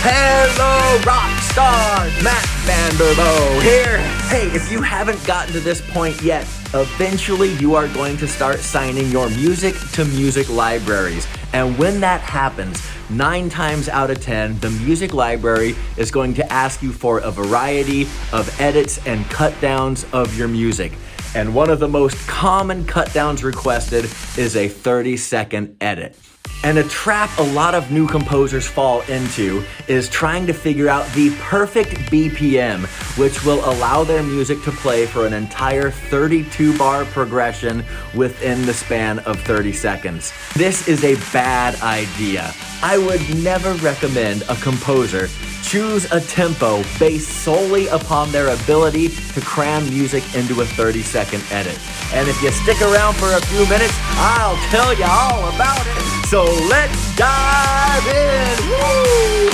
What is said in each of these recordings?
Hello, rock stars! Matt Vanderbo here. Hey, if you haven't gotten to this point yet, eventually you are going to start signing your music to music libraries. And when that happens, 9 times out of 10, the music library is going to ask you for a variety of edits and cut downs of your music. And one of the most common cut downs requested is a 30-second edit. And a trap a lot of new composers fall into is trying to figure out the perfect BPM, which will allow their music to play for an entire 32-bar progression within the span of 30 seconds. This is a bad idea. I would never recommend a composer choose a tempo based solely upon their ability to cram music into a 30-second edit. And if you stick around for a few minutes, I'll tell you all about it. So let's dive in. Woo!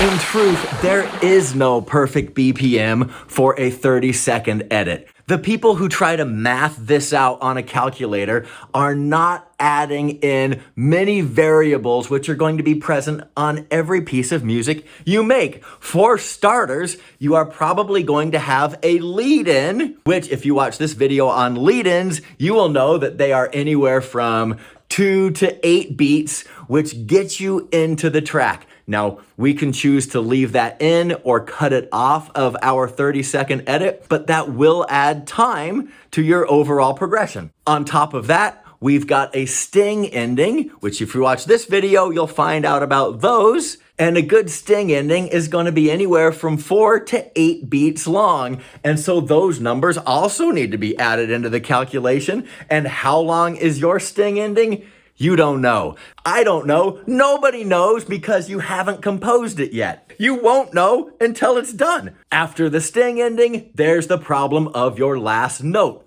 In truth, there is no perfect BPM for a 30-second edit. The people who try to math this out on a calculator are not adding in many variables which are going to be present on every piece of music you make. For starters, you are probably going to have a lead-in, which if you watch this video on lead-ins, you will know that they are anywhere from 2 to 8 beats, which gets you into the track. Now, we can choose to leave that in or cut it off of our 30-second edit, but that will add time to your overall progression. On top of that, we've got a sting ending, which if you watch this video, you'll find out about those. And a good sting ending is going to be anywhere from 4 to 8 beats long. And so those numbers also need to be added into the calculation. And how long is your sting ending? You don't know. I don't know. Nobody knows because you haven't composed it yet. You won't know until it's done. After the sting ending, there's the problem of your last note.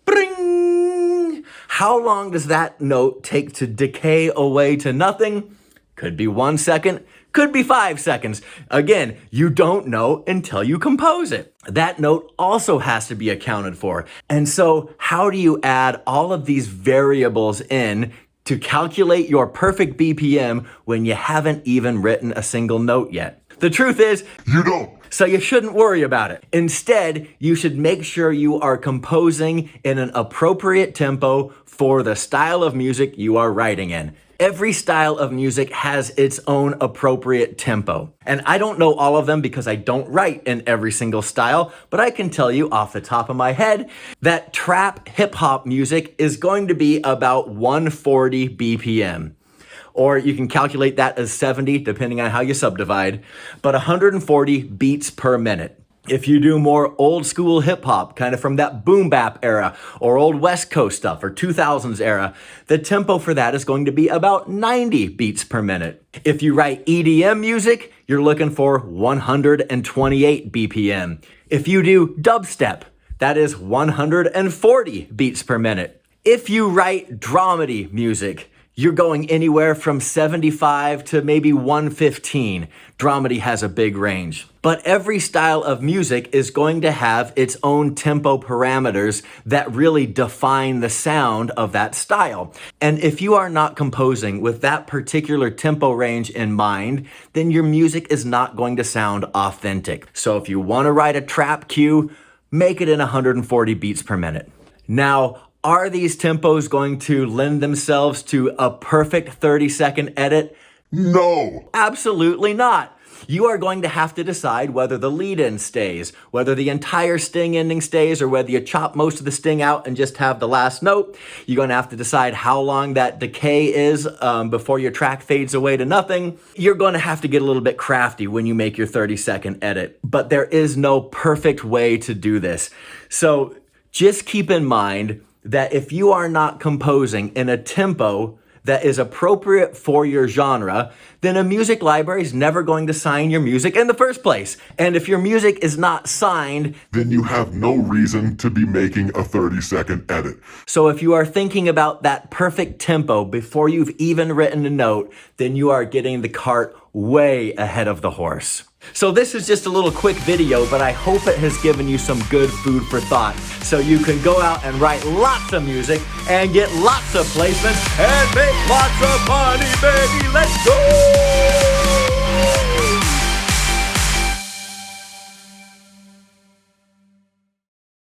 Bring! How long does that note take to decay away to nothing? Could be 1 second, could be 5 seconds. Again, you don't know until you compose it. That note also has to be accounted for. And so how do you add all of these variables in to calculate your perfect BPM when you haven't even written a single note yet? The truth is, you don't. So you shouldn't worry about it. Instead, you should make sure you are composing in an appropriate tempo for the style of music you are writing in. Every style of music has its own appropriate tempo. And I don't know all of them because I don't write in every single style, but I can tell you off the top of my head that trap hip hop music is going to be about 140 BPM. Or you can calculate that as 70 depending on how you subdivide, but 140 beats per minute. If you do more old school hip hop, kind of from that boom bap era or old West Coast stuff or 2000s era, the tempo for that is going to be about 90 beats per minute. If you write EDM music, you're looking for 128 BPM. If you do dubstep, that is 140 beats per minute. If you write dramedy music, you're going anywhere from 75 to maybe 115. Dramedy has a big range. But every style of music is going to have its own tempo parameters that really define the sound of that style. And if you are not composing with that particular tempo range in mind, then your music is not going to sound authentic. So if you want to write a trap cue, make it in 140 beats per minute. Now, are these tempos going to lend themselves to a perfect 30-second edit? No. Absolutely not. You are going to have to decide whether the lead-in stays, whether the entire sting ending stays, or whether you chop most of the sting out and just have the last note. You're going to have to decide how long that decay is before your track fades away to nothing. You're going to have to get a little bit crafty when you make your 30-second edit. But there is no perfect way to do this. So just keep in mind that if you are not composing in a tempo that is appropriate for your genre, then a music library is never going to sign your music in the first place. And if your music is not signed, then you have no reason to be making a 30-second edit. So if you are thinking about that perfect tempo before you've even written a note, then you are getting the cart way ahead of the horse. So this is just a little quick video, but I hope it has given you some good food for thought. So you can go out and write lots of music and get lots of placements and make lots of money, baby. Let's go!